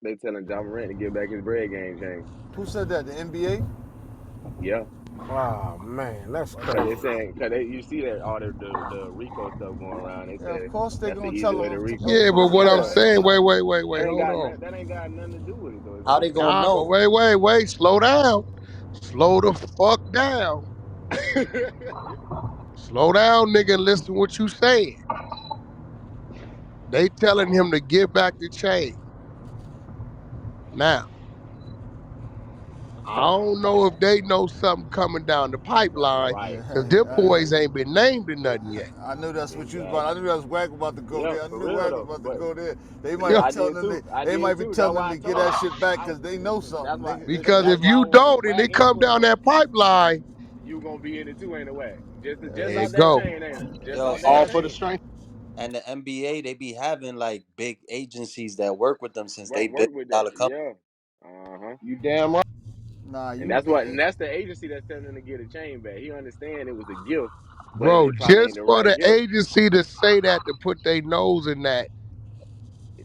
They telling John Morant to get back his bread game change. Who said that? The NBA? Yeah, Oh man, that's cause they crazy. saying cause you see that all the Rico stuff going around. They Yeah, of said course they're that's the gonna easy tell way to him. Rico. Yeah, Of but course what they're I'm Yeah, gonna. saying, wait, that ain't hold got on. that ain't got nothing to do with it though. It's How they like gonna Nah, but know? wait, slow down. Slow the fuck down. Slow down, nigga, and listen what you saying. They telling him to get back the chain. Now, I don't know if they know something coming down the pipeline, right, because them Yeah, boys ain't been named to nothing yet. I knew that's what you was about. I exactly. knew that was Wack about to go Yeah, there. I for knew real Wack was though. about to But go there. They might yeah, be Yeah, I telling did them. too. I They did might be too. That's telling them why I to get told. that shit back I because they know that's something, why nigga. because that's if why I you wanted don't the and Wack it come input. down that pipeline, You gonna be in it too, ain't it, Wack? Just there you off that go. chain, ain't it? Just Yo, off that and All the for the chain. strength. and the NBA, they be having like big agencies that work with them since they Work billion with that. dollar company. Yeah. Uh huh. You damn right. Nah, And you. that's what, and that's the agency that's telling him to get a chain back. He understand it was a gift, but Bro, it probably ain't just the for right the gift. agency to say that, to put their nose in that,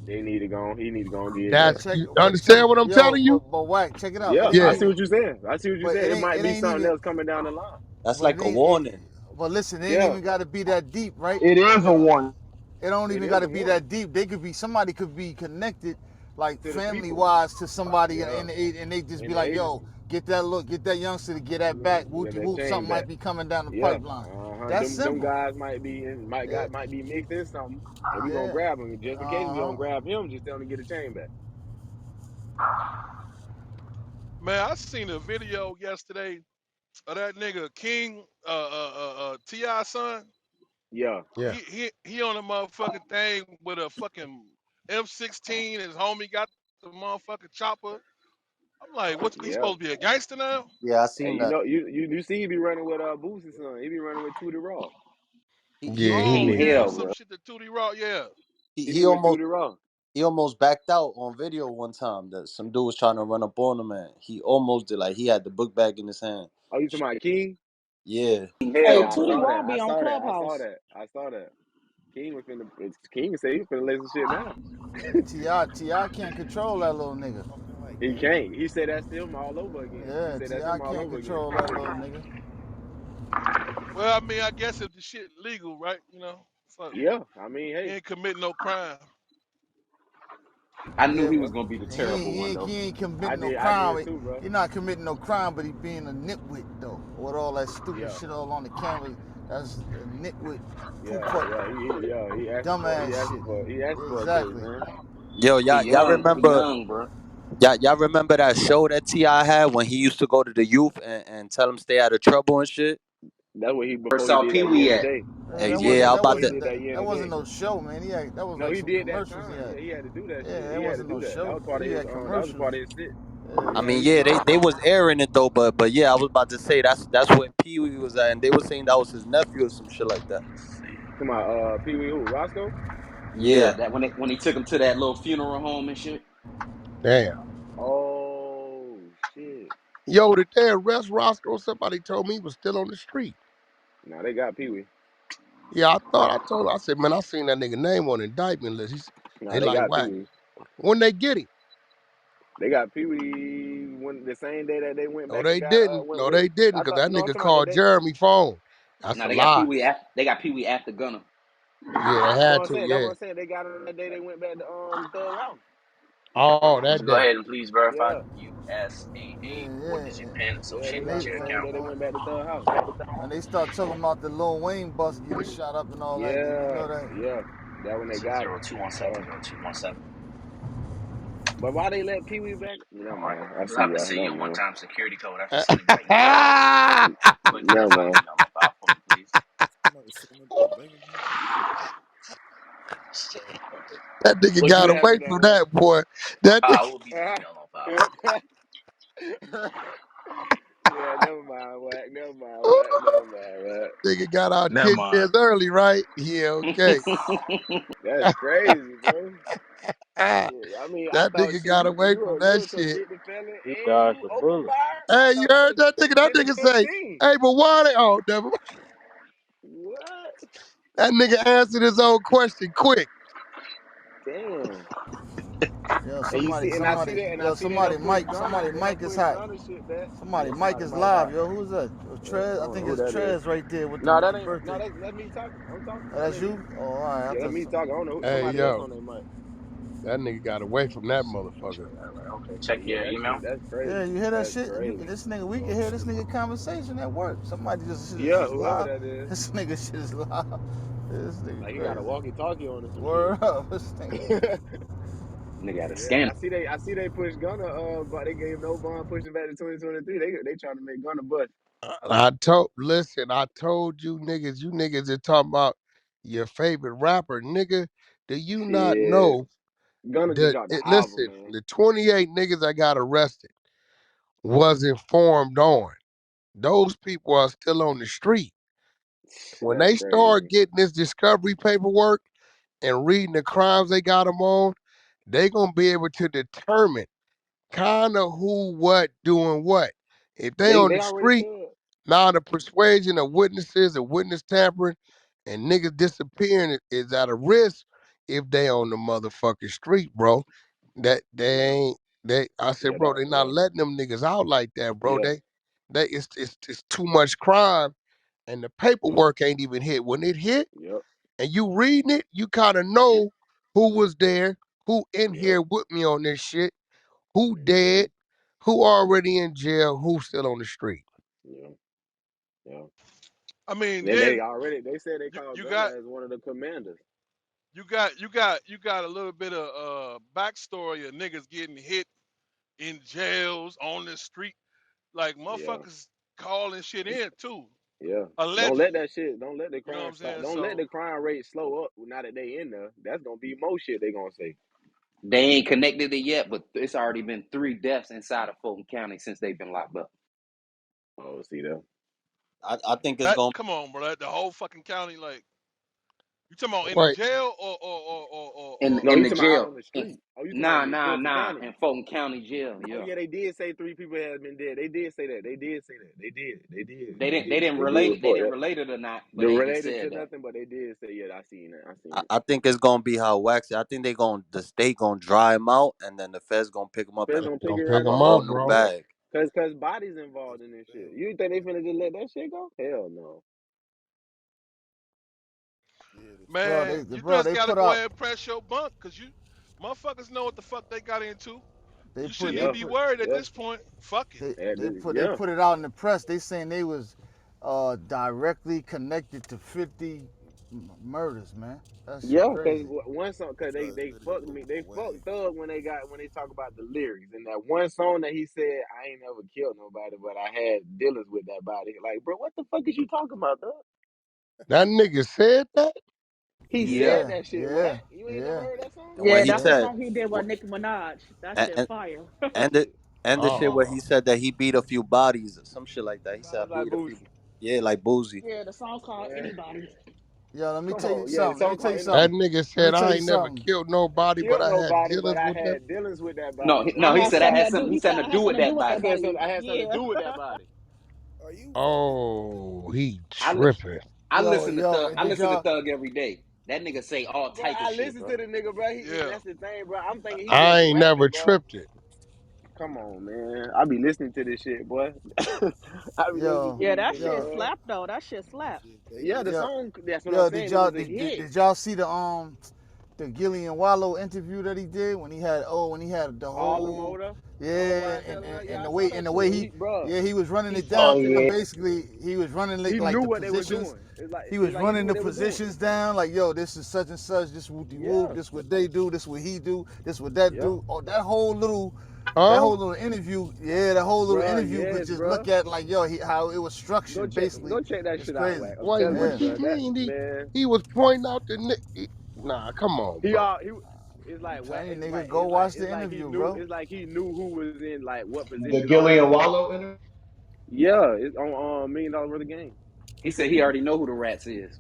They need to go. He need to go and get it But back. that's, check, you but check, understand what I'm yo, telling you? but Wack, check it out. It Yeah, ain't I Yeah. see even. what you're saying. I see what you're But saying. It might it be ain't something even. else coming down the line. That's But like it a ain't. warning. But listen, it ain't Yeah, even got to be that deep, right? It is It, a warning. it don't it even is got a to be warning that deep. They could be somebody could be connected, like to the family people. wise, to somebody, Yeah, and they just in be the like, yo, agency. get that youngster to get that back. Get Whoopty that whoop, chain something might back. be coming down the Yeah, pipeline. That's Them simple. guys might be in, Yeah, might be mixed in something, and we gonna yeah. grab him. And just in case we Uh don't huh. grab him, just tell him to get a chain back. Man, I seen a video yesterday of that nigga King, Ti son. Yeah, Yeah. He on a motherfucking thing with a fucking M16. His homie got the motherfucking chopper. I'm like, what? He yeah. supposed to be a gangster now? Yeah, I Hey, seen that. you see he be running with Boosie's son. He be running with Tootie Raw. He Yeah, he Oh he need yeah, to. he Hell, some bro. shit that Tootie Raw. Yeah. he, He he be with almost Tootie Raw. he almost backed out on video one time. That some dude was trying to run up on him, and he almost did. Like he had the book bag in his hand. Oh, you talking about King? Yeah, Hey, Yeah, Hell, I Tootie bro. saw that. Raw be on I saw Clubhouse. that. I saw that. King was finna. King said he was finna lay some shit down. Ti can't control that little nigga. He can't. He said that's him all over again. He Yeah, said Ti that's him all can't over again. control that little nigga. Well, I mean, I guess if the shit legal, right? You know, fuck, Yeah, I mean, he hey, ain't committing no crime. I knew Yeah, he yeah, was gonna be the he terrible ain't, he one ain't, though. he ain't committing no crime. I did too, bro. He not committing no crime, but he being a nitwit though. With all that stupid Yeah, shit all on the camera, that's a nitwit, poop yeah, putt, yeah. He asking for dumbass shit. he asking for a case, Exactly. man. yo, y'all He remember young, bro. y'all remember that show that Ti had when he used to go to the youth and tell them stay out of trouble and shit. That's what he Where before he saw did Pee that year Wee and a at? day. Yeah, And that yeah, wasn't I that Before about he to. wasn't did that year that and a wasn't day. no show, man. That was No, like he some did that commercials he time. had. Yeah, he had to do that shit. Yeah, He that had to wasn't do no that. That show. was part of He his had that was commercials. part of his shit. I Yeah, mean, Yeah. yeah, they was airing it though, but yeah, I was about to say that's where Pee Wee was at, and they were saying that was his nephew or some shit like that. Come on, Pee Wee who? Roscoe? Yeah, Yeah, that when he took him to that little funeral home and shit. Damn. Oh shit. Yo, did they arrest Roscoe? Somebody told me he was still on the street. Now they got Pee Wee. Yeah, I told him, I said, man, I seen that nigga name on the indictment list. Now They they like, got Pee whack. Wee. When they get him? They got Pee Wee when the same day that they went No, back and they got didn't. went No, with. they didn't, I because thought that no, I'm nigga talking about the called day. Jeremy phone. That's Now a lie. They got Pee Wee after Gunna. Yeah, they That's what had I'm to, saying. That's what yeah. I'm saying. They got him that day they went back to Thug House. Oh, that Go day. ahead and please verify Yeah, USAA yeah, or yeah. is you paying yeah. They And associated got with they your him the account? same day they went back to Thug House. when they start talking about the Lil Wayne bus getting shot up and all that, then you Yeah, know that. yeah. That when they So got him. zero two one Yeah. seven zero two one seven. But why they let Pee Wee back? Never All right. mind. I You'll see have to why. say Never your mind. one-time security code after sending that URL. Please Never verify your mind. email on file for me, please. That nigga What you got have away to from know, that, boy. That What nigga. will be the man? email on file for me? Yeah, never mind, Wack. Never mind, Wack. Never mind, Wack. Nigga got out Never 10 mind. years early, right? Yeah, okay. That's crazy, bro. that Shit. I mean, I thought nigga shit. got away from You that a shit. convicted felon He and dodged you a open bullet. fire. I Hey, you thought that heard was that nigga? That 10 to nigga say, 15. hey, but why they, oh, never mind. What? That nigga answered his own question quick. Damn. Yo, And you somebody, see, and I see somebody, that, and I yo, see they done somebody, pushed Mike, Gunna. somebody, They done Mike is pushed hot. Gunna shit back. Somebody, Yeah, Mike somebody is might hot. live, yo. Who's that? Yeah, I Trez, I don't know think who it's that is. Trez right there with No, the that ain't. No, birthday. that's me talking. I'm talking. Oh, That that's ain't me. you? Oh, all right. I Yeah, that's thought me so. talking. I don't know. Hey, Somebody else yo, on that mic. that nigga got away from that motherfucker. Okay, Oh check yeah, your that email. shit. That's Yeah, crazy. you hear that That's shit? crazy. This nigga, we can hear this nigga conversation at work. Somebody just shit is Yeah, just whoever live. that is. This nigga shit is live. This nigga Like he got a crazy. walkie-talkie on or some shit. Word up, this nigga. Nigga got a Yeah, and scanner. I see they pushed Gunna. But they gave no bond pushing back to 2023. They trying to make Gunna bust. Listen, I told you niggas that talking about your favorite rapper, nigga. Do you not Shit, know Gunna just that? dropped the album, Listen, man. the 28 niggas I got arrested was informed on. Those people are still on the street. When That's they start crazy. getting this discovery paperwork and reading the crimes they got them on, they gonna be able to determine kind of who, what, doing what. If they on They the already street, said. now the persuasion of witnesses and witness tampering and niggas disappearing is at a risk if they on the motherfucking street, bro. That they Yeah, ain't they I said, yeah, bro, they not yeah, letting them niggas out like that, bro. yeah, They it's too much crime and the paperwork ain't even hit. When it hit yep, and you reading it, you kind of know who was there, who in yep. here with me on this shit, who Mm-hmm. dead, who already in jail, who still on the street. Yeah, yeah. I mean, Then then they said they you, called you Gunna got as one of the commanders. you got a little bit of backstory of niggas getting hit in jails on the street, like Yeah, motherfuckers calling shit in too, yeah. Don't let allegedly. that shit. Don't let the You know what crime I'm stop. saying? Don't let So, the crime rate slow up. Now that they in there, that's gonna be more shit they gonna say. They ain't connected it yet, but it's already been 3 deaths inside of Fulton County since they've been locked up. Oh, see that? I think it's that going. come on, bro. The whole fucking county, like, you talking about in the Wait, jail or In No, in he the talking about out jail. on the street. Oh, you talking about Nah, in nah, Fulton nah. County? In Fulton County jail, Oh yeah. yeah, they did say 3 people had been dead. They did say that. They did say that. They did. They did. They They didn't they did. didn't They did relate they report didn't that. relate it or not, but They they just related to said that. nothing, but they did say, yeah, I seen that. I seen I, it. I think it's gonna be how Waxy. I think the state gonna dry him out, and then the feds gonna pick him up Feds and gonna pick gonna it pick right a up. them whole up, new bro. bag. Cause bodies involved in this shit. You think they finna just let that shit go? Hell no. Bro, man, you bro, just they gotta put go out, ahead and press your bunk, cause you motherfuckers know what the fuck they got into. You shouldn't they even Yeah, be put, worried at yeah, this point. Fuck it. they yeah, put it out in the press. They saying they was directly connected to 50 murders, man. That shit yeah. Cause crazy. one song, cause they fucked me. They fucked Thug when they talk about the lyrics and that one song that he said, I ain't never killed nobody, but I had dealings with that body. Like, bro, what the fuck is you talking about, Thug? That nigga said that? He Yeah, said Yeah, that shit. yeah, Wack. You ain't never yeah. heard that song? and when Yeah, he that's the Yeah. said, song he did with wh- Nicki Minaj. That and shit and fire. and the, and the shit where Oh. he said that he beat a few bodies, some shit like that. He said I Bodies like beat a few. Boosie. Yeah, like Boozy. Yeah, the song called Man, Anybody. Yo, let me come tell you on. Yeah, the something. Let me song tell called you That Anybody. something. nigga Let me said tell I you ain't never something. killed nobody, but Killed I had nobody, but dealings I with them. had dealings with that No, body. no, I he had said that something had to do. something He he said something I to had do with something to do that with I that body. said body. something. I had something to Yeah. do with that body. Oh, he I li- tripping. I Yo, listen to yo, Thug. and I did listen to y'all? Thug every day. That nigga say all Bro, type of I shit, listen bro. to the nigga, bro. Yeah. That's the thing, bro. I'm thinking he I just ain't never rapping, bro. tripped it. Come on, man. I be listening to this shit, boy. I be listening Yo, to Yeah, this that nigga, shit yo, bro. slap though. That shit slap. Yeah, the yo, song. That's what I'm yo, saying. It was a hit. did y'all see the Gillian Wallow interview that he did when he had the All the whole, motor, the whole yeah, YSL and that. Yeah, and I saw and that the way shit. he, Bro, yeah, he was running he it Oh down. fought to yeah. the. Basically, he was running He like knew the what they was positions. doing. He It's was like he running knew the what they was doing. positions down, like, yo, this is such and such, this whoopty whoop, Yeah, this what they do, this what he do, this what that yeah, do. Oh, that Huh? whole little interview, yeah, that whole little bro. interview could Yes, just bro. look at like, yo, how it was structured, basically. Go check that It's shit out, crazy. Wack. I'm Wait, telling what you, Yeah. you bro. That mean? man, He was pointing out the Nah, come on, he bro. all he. It's I'm like Wack. telling you, nigga, go watch the interview, bro. It's like he knew who was in like what The positions Gillian already. Wallow interview. Yeah, it's on $1 million worth of game. He said he already know who the rats is.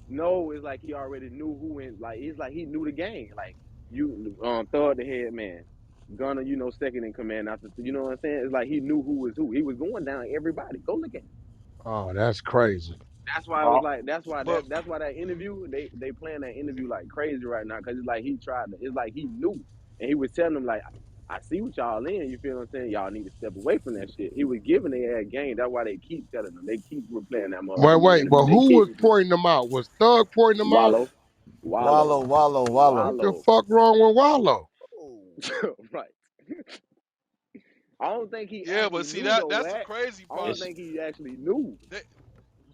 No, it's like he already knew who in. Like it's like he knew the game. Like you, Thug the head man, Gunner, second in command after. You know what I'm saying? It's like he knew who was who. He was going down everybody. Go look at it. Oh, that's crazy. That's why I was Oh, like. But That's why that interview. They playing that interview like crazy right now because it's like he tried to. It's like he knew. and he was telling them like, I see what y'all in. You feel what I'm saying? Y'all need to step away from that shit. He was giving their ass game. That's why they keep telling them. They keep replaying that Wait, motherfucking wait, interview. but They who keep was pointing them out? Was Thug pointing them out? Wallow, Wallow, Wallow. What the Wallow. fuck wrong with Wallow? Right. I don't think he Yeah, but actually see knew though, that's the Wack. crazy I part. don't think he actually knew. That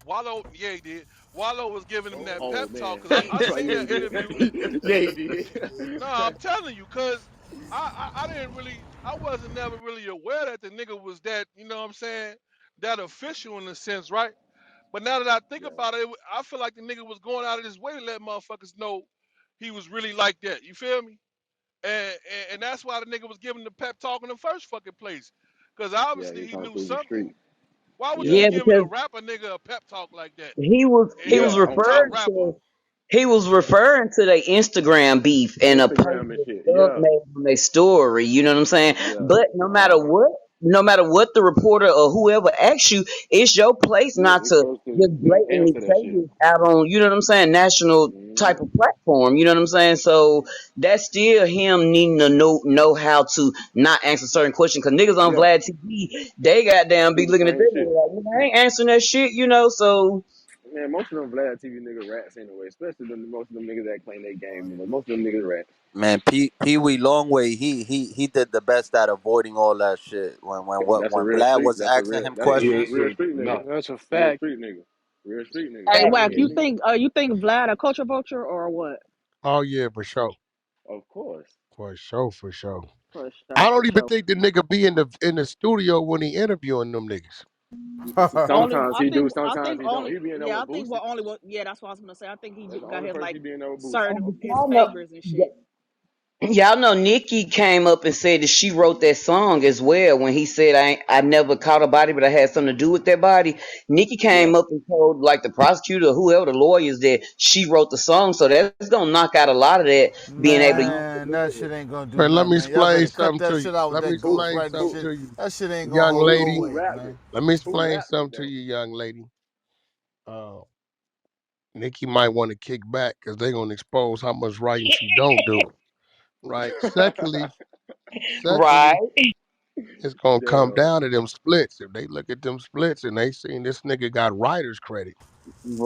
Wallow, yeah, he did. Wallow was giving him that Oh pep talk man. because I Right, seen yeah, he that did. interview. Yeah, he did. No, I'm telling you, cause I didn't really, I wasn't never really aware that the nigga was that, you know what I'm saying, that official in a sense, right? But now that I think Yeah, about it, I feel like the nigga was going out of his way to let motherfuckers know he was really like that. You feel me? And that's why the nigga was giving the pep talk in the first fucking place, cause yeah, obviously he he come knew through the something. street. Why would you Yeah, Yeah, be giving a because rapper nigga a pep talk like that? he And was yeah, you on top referring camera, rapper. to he was referring to their Instagram beef and a post Instagram and that shit. Thug Yeah, made on their story. You know what I'm saying? yeah. But no matter what the reporter or whoever asks you, it's your place Yeah, not we to supposed to just blatantly answer that say shit. this out on, you know what I'm saying, national Hmm. type of platform. You know what I'm saying? So that's still him needing to know how to not answer certain questions. Cause niggas on Yeah, Vlad TV, they goddamn do be the looking at same them shit. like, "Man, I ain't answering that shit, you know." So Man, most of them Vlad TV niggas rats anyway. Especially most of them niggas that claim they game. Most of them niggas rats. Man, Pee Wee Longway, he did the best at avoiding all that shit. That's a When real Vlad street. was asking him questions, Real street nigga. No, that's a Real fact. street nigga. Real street nigga. Hey, Hell Wack, yeah, nigga. you think Vlad a culture vulture or what? Oh yeah, for sure. Of course. For sure. For I sure, for don't even sure. think the nigga be in the studio when he interviewing them niggas. Only, Sometimes he do. I Sometimes think he don't. only, He be in there yeah, I with think Boosie. what only what, yeah, that's what I was gonna say. I think That's the got only his person like he be in there with Boosie. oh, certain but his y'all know. favorites and shit. Y'all know Nikki came up and said that she wrote that song as well when he said I never caught a body but I had something to do with that body. Nikki Yeah. came up and told like the prosecutor or whoever the lawyers that she wrote the song, so that's gonna knock out a lot of that being able to use the Man, that shit lyrics. ain't gonna do But let nothing, me man. Y'all explain better cut something that to you. shit out with Let me that Who explain ghostwriting something who shit. to you, That shit ain't gonna young hold no lady. who weight, rapped it? man. Let me Who explain rapped it something to though? you, young lady. Uh, Nikki might want to kick back because they're gonna expose how much writing she don't do. Right. Right, Secondly, it's gonna come Damn. down to them splits. If they look at them splits and they seen this nigga got writer's credit,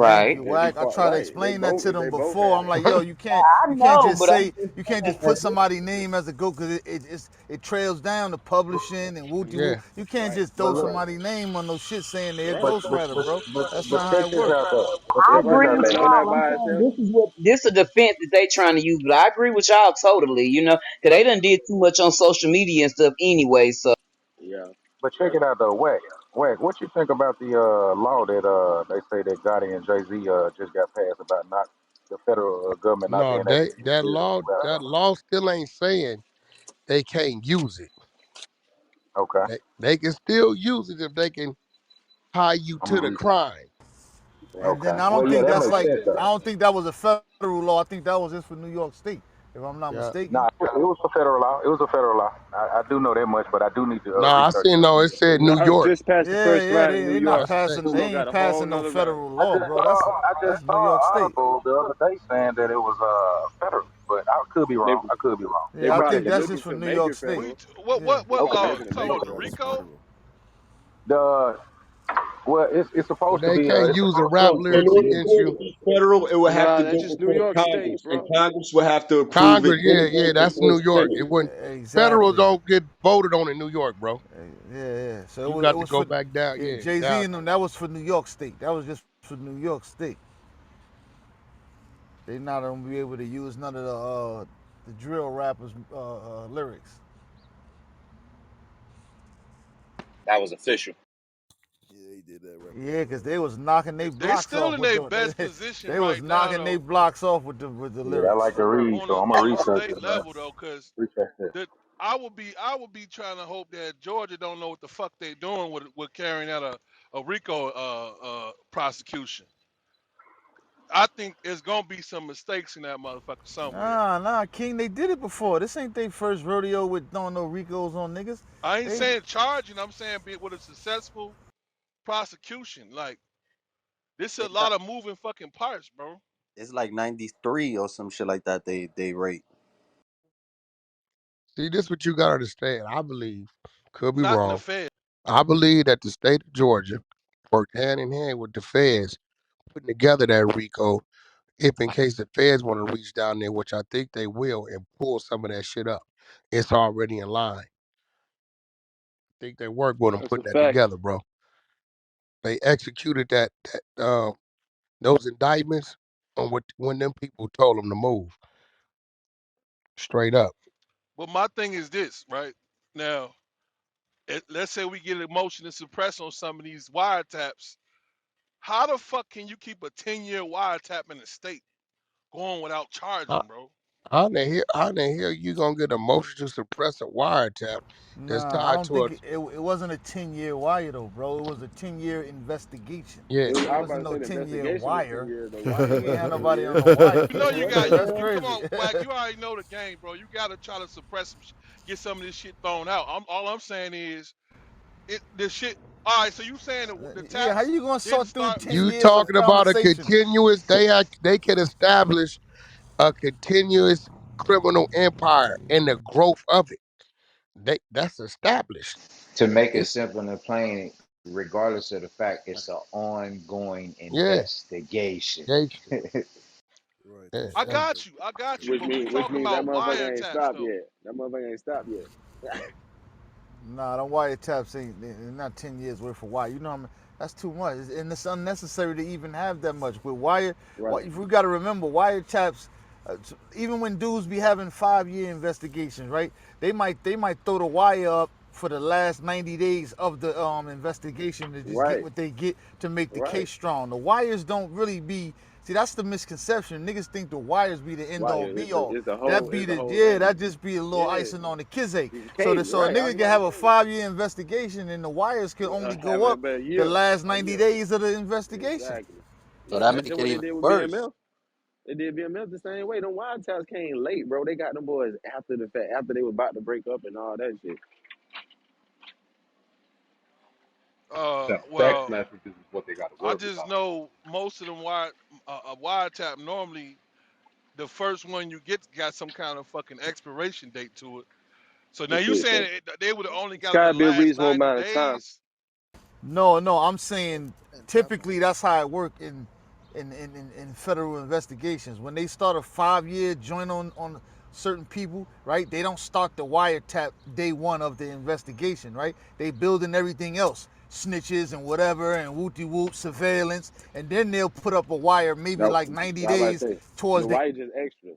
Man, right. Yeah, you Whack, I quite tried to right. explain that to They them both before. had I'm that. like, yo, I know, but I'm just you can't just put saying. somebody's name as a go because it trails down to publishing and wooty woo. yeah. You can't Right. just throw Right. somebody's name on no shit saying they're a Right. ghostwriter, bro. That's but not how check it this works. out though. But I check Right. this agree out That with man though. on that y'all. I'm by saying itself. this a defense that they trying to use, but I agree with y'all totally. You know, because they done did too much on social media and stuff anyway. So Yeah. But check it out though. Wack, what you think about the law that they say that Gotti and Jay Z just got passed about not the federal government not No, being able to use lyrics and rap that songs? law still ain't saying they can't use it. Okay, They can still use it if they can tie you I'm to gonna the read. crime. And Okay, then I well don't yeah, think that that's makes like sense I though. don't think that was a federal law. I think that was just for New York State, if I'm not Yeah. mistaken. Nah, it was a federal law. It was a federal law. I do know that much, but I do need to No, I research seen it no. It again. said New No, York. just past the Yeah, first yeah, round in New they not York. That's passing. Texas. They Tugo got ain't a whole passing no nother round. federal law, bro. That's New York Saw an State. article the other day saying that it was federal, but I could be They wrong. I could be wrong. they Yeah, I I'm gonna probably think check it that's though. just looking for to New make York it State. federal. Yeah, What Looking Okay. law? looking You to talking make about it the federal. Rico? The well, it's Well, supposed to they be can't it's use the supposed rap In lyrics order against for it to you. be federal, it would have Nah, to that's go just New before York State, Congress, and bro. Congress would have to approve it. Congress, Then yeah, it goes that's before New it's York. It federal. wouldn't. Federal exactly. don't get voted on in New York, bro. Yeah. So You it got to was go for back down. yeah, Yeah, Jay Z down and them. there. That was for New York State. That was just for New York State. They not gonna be able to use none of the drill rappers' lyrics. That was official. Yeah, they did that right Yeah, before cause that. they was knocking their They blocks still off in with their the best position they was right now, knocking their though, blocks off with the yeah, I like lyrics. to read, so I'm gonna on a research state it, man. level, though, because Research it. that I would be trying to hope that Georgia don't know what the fuck they doing with carrying out a RICO prosecution. I think there's gonna be some mistakes in that motherfucker somewhere. Nah, King. They did it before. This ain't their first rodeo with throwing no Ricos on niggas. I ain't They saying charging. I'm saying be it with a successful prosecution. Like this a It's lot of moving fucking parts, bro. like 93 or some shit like that. They rate. See, this what you gotta understand. I believe, could be Not in the wrong. Fed. I believe that the state of Georgia worked hand in hand with the feds putting together that RICO if in case the feds want to reach down there, which I think they will, and pull some of that shit up. It's already in line. I think they work with them That's a putting that fact. together, bro. They executed those indictments on what when them people told them to move straight up. But my thing is this, right? Now, let's say we get a motion to suppress on some of these wiretaps. How the fuck can you keep a 10-year wiretap in the state going without How, charging, bro? how the hell you gonna get a motion to suppress a wiretap that's Nah, I tied don't to a think it wasn't a 10-year wire though, bro. It was a 10-year investigation. yeah. It was, It I was about wasn't to no say the 10-year investigation was 10 wire. years. The wire Nigga ain't was had 10 nobody years. on the wire You for know 10 you What the got years. That's hell? come crazy. on, Wack. You already know the game, bro. You gotta try to suppress some, get some of this shit thrown out. All I'm saying is, this shit. All right, so you saying the Yeah, how taps you gonna didn't sort through start? 10 You years of talking about a conversation? continuous? They can establish a continuous criminal empire and the growth of it. That's established. To make it It's simple and plain, regardless of the fact it's an ongoing yeah, investigation. yeah, Right. yeah. That's I fact. got you, I got you. Which But we mean which talking means that about motherfucker ain't wiretaps stopped though. yet. That motherfucker ain't stopped yet. Nah, them wiretaps ain't they're not 10 years worth of wire. You know what I mean? That's too much, and it's unnecessary to even have that much. With Right. if we got to remember, wiretaps, even when dudes be having 5-year investigations, right? They might throw the wire up for the last 90 days of the investigation to just get Right. what they get to make the Right. case strong. The wires don't really be. See, that's the misconception. Niggas think the wires be the end Why all it's be the all. it's the That whole be it's the the whole yeah. thing. That just be a little Yeah. icing on the cake. It's So cake, a right. I nigga was can about have to a say. 5-year investigation and the wires can only Have go it up about a the year. last A 90 year. days of the investigation. Exactly. So Yeah, that that's make just it what they even did with worse. BMF. They did BMF the same way. Them wild taps came late, bro. They got them boys after the fact, after they were about to break up and all that shit. The text Well, messages is what they got to I worry just about. know most of them a wiretap normally the first one you get got some kind of fucking expiration date to it. So now And you shit. saying So they would have only it's got it gotta the be a last reasonable 90 amount of time. days? No, no, I'm saying And time typically frame. that's how it work in federal investigations. When they start a 5-year joint on certain people, right? They don't start the wiretap day one of the investigation, right? They building everything else, snitches and whatever, and whoopty whoop surveillance, and then they'll put up a wire maybe No, like 90 I about days to say the towards the white just extra.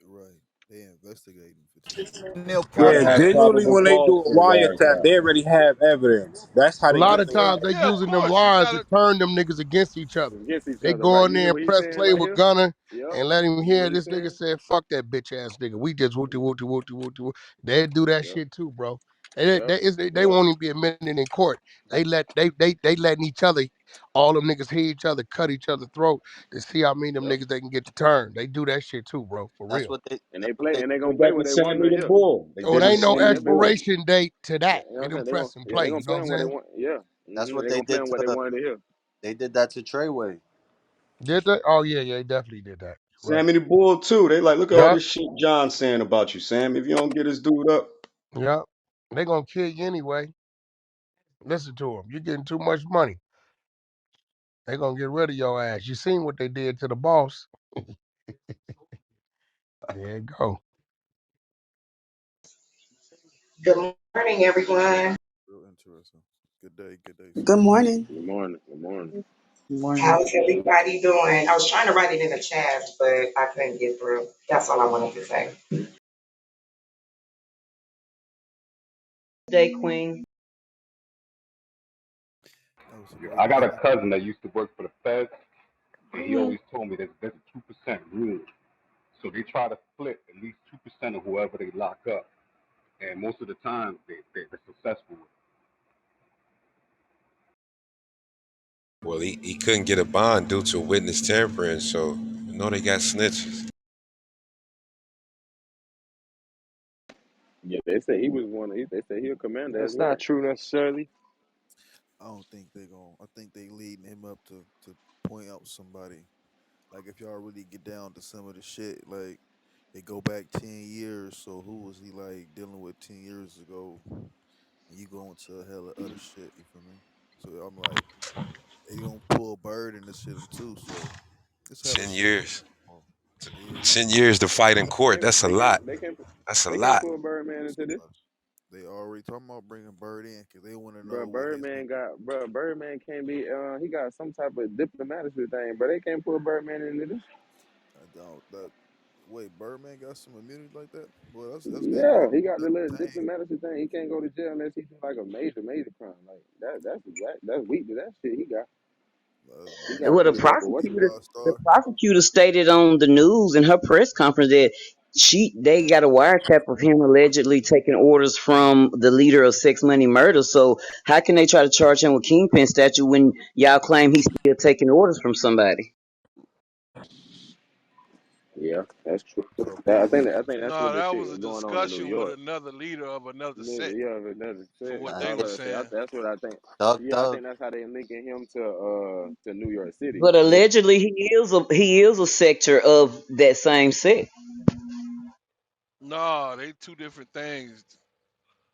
Right. They investigating for 10 years. end. They'll put Yeah, up Gotta have genuinely, probable when they cause do a for the wiretap, wiretap. they already have evidence. That's how A they lot get of the times they information. Yeah, of using them course. You wires to gotta turn them niggas against each other. Against each They other, go right? in You there hear and what he's press saying play right with here? Gunna Yep. and let him You hear hear what he's this nigga saying? say, fuck that bitch ass nigga. We just wooty wooty wooty wooty wooty. They do that Yep. shit too, bro. Yep. They Yep. won't even be admitted in court. They letting each other, all them niggas hear each other, cut each other throat to see how many of them Yep. niggas they can get to turn. They do that shit too, bro, for That's real. what they. And That's they what play they. and they They gonna play got the what they want to Sammy the hear. Bull. They Oh, it did the ain't no Yeah, Sammy the they play. Bull. expiration date to You that. know what They I'm done saying? press and They play. gonna You know play what I'm them what they saying? want. Yeah. That's what They they gonna play did them to. what they wanted to hear. They did that to Treyway. Did they? Oh yeah, yeah, they definitely did that. Right. Sammy the Bull too. They like, look at all Yup. this shit John saying about you, Sam. If you don't get this dude up, Yup. They gonna kill you anyway. Listen to them. You're getting too much money. They gonna get rid of your ass. You seen what they did to the boss. There you go. Good morning, everyone. Real interesting. Good day, Good sis. morning. Good morning. Good morning. Morning. How's everybody doing? I was trying to write it in the chat, but I couldn't get through. That's all I wanted to say. Day Queen. That was a Yeah, great I got a morning. cousin that used to work for the feds, and he Mhm. always told me there's a 2% rule. So they try to flip at least 2% of whoever they lock up, and most of the time they're successful. Well, he couldn't get a bond due to witness tampering, so you know they got snitches. Yeah, they say he was one. They say he a commander as That's well. not true necessarily. I don't think they gon' I think they leading him up to point out somebody. Like if y'all really get down to some of the shit, like They go back 10 years. So who was he like dealing with 10 years ago? And you go into a hell of other shit. You feel me? So I'm like, they gonna pull Bird in this shit too. So it's hella 10 shit going years. on. Yeah, 10 years to fight in court. That's a They can't lot. they can't That's a they can't lot. pull Birdman it's into a this. lot. They already talking about bringing Bird in because they want to Bro, know what his name. Birdman can't be he got some type of diplomatic thing, but they can't pull Birdman into this. I don't. That wait, Birdman got some immunity like that? Well, that's Yeah, dangerous. he got the That's little dangerous. diplomatic thing. He can't go to jail unless he do like a major crime. Like that's weak to that shit. That's He got Well, dangerous. some the type of He what a you prosecutor, rock the star. prosecutor stated on the news in her press conference that they got a wiretap of him allegedly taking orders from the leader of Sex Money Murder. So how can they try to charge him with kingpin statute when y'all claim he's still taking orders from somebody? yeah, that's true. So apparently, I think that's No, what this that shit was was a going on in New discussion with York. another leader of another sect, Yeah, but that's from it. what Nah, they I were was gonna say saying. that's what I think. Thug Yeah, I Thug. think that's how they linking him to New York City. But Yeah, allegedly he is a sector of that same sect. No, they two different things.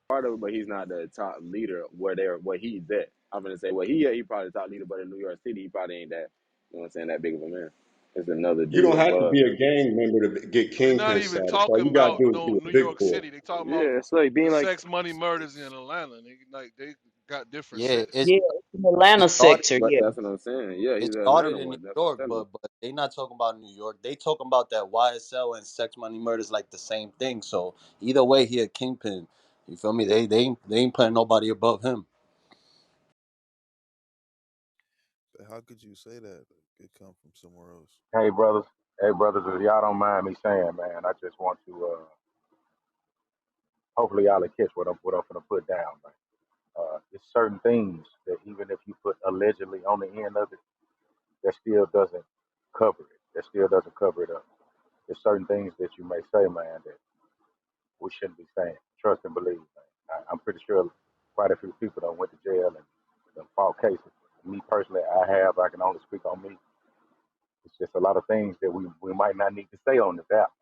Part of it, but he's not the top leader where he's at. I'm gonna say, well, he probably the top leader, but in New York City, he probably ain't that. You know what I'm saying? That big of a man. It's another You dude don't have to above be him. a gang member to get They're not kingpin even status. All talking you gotta about do is be no a New big York boy. City. They talking about Yeah, it's like the being like sex money murders in Atlanta. They got different yeah. sects. Yeah, it's an Atlanta It started. sector. but Yeah. that's what I'm saying. Yeah, It he's an started Atlanta in New one. That's what I'm York, telling you. but they not talking about New York. They talking about that YSL and sex money murders like the same thing. So either way, he a kingpin. You feel me? They ain't putting nobody above him. but how could you say that? It come from somewhere else. Hey brothers, if y'all don't mind me saying, man, I just want to hopefully y'all will catch what I'm gonna put down, man. It's certain things that even if you put allegedly on the end of it, that still doesn't cover it. That still doesn't cover it up. There's certain things that you may say, man, that we shouldn't be saying. Trust and believe, man. I'm pretty sure quite a few people that went to jail and fought cases. Me personally, I can only speak on me. It's just a lot of things that we might not need to say on this app,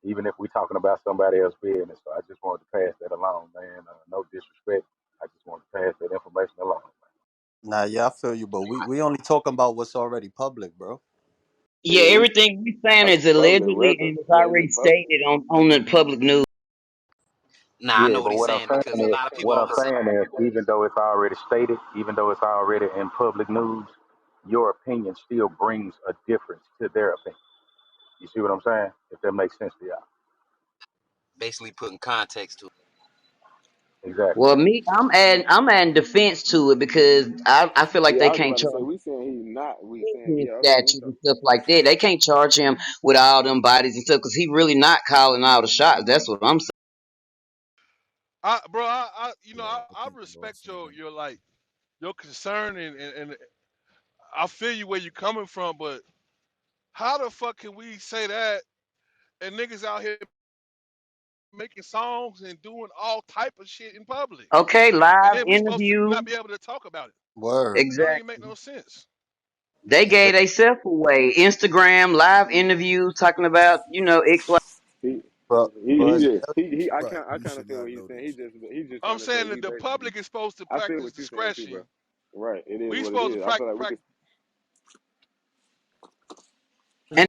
even if we're talking about somebody else's business. So I just wanted to pass that along, man. No disrespect. I just wanted to pass that information along. Nah, yeah, I feel you, but we only talking about what's already public, bro. Yeah, Yeah, we everything we saying is public allegedly record. and it's Yeah, it's already a public. stated on the public news. Nah, I Yeah, know what but he's saying because a lot of people what I'm always say, saying is, even though it's already stated, even though it's already in public news, your opinion still brings a difference to their opinion. You see what I'm saying? If that makes sense to y'all. basically putting context to it. Exactly. Well, me, I'm adding defense to it because I feel like Yeah, they I was can't about to charge say we saying he's not. We saying him yeah. Okay, we statute talk. and stuff like that. They can't charge him with all them bodies and stuff because he really not calling all the shots. That's what I'm saying. Yeah, I I think the law respect saying that. your like your concern and I feel you where you coming from, but how the fuck can we say that and niggas out here making songs and doing all type of shit in public, Okay, and live then we supposed to interview. not be able to talk about it? Word. That don't even Exactly. make no sense. They gave Exactly. themselves away. Instagram live interviews talking about X, Y. He Bro, he bro, just he Right. I You kind of should feel not what he's know saying. this shit. He's just I'm trying to say saying we that the basically. public is supposed to I feel practice what you're saying too, bro. discretion. Right. It is We what it supposed to is. I feel like we practice. could.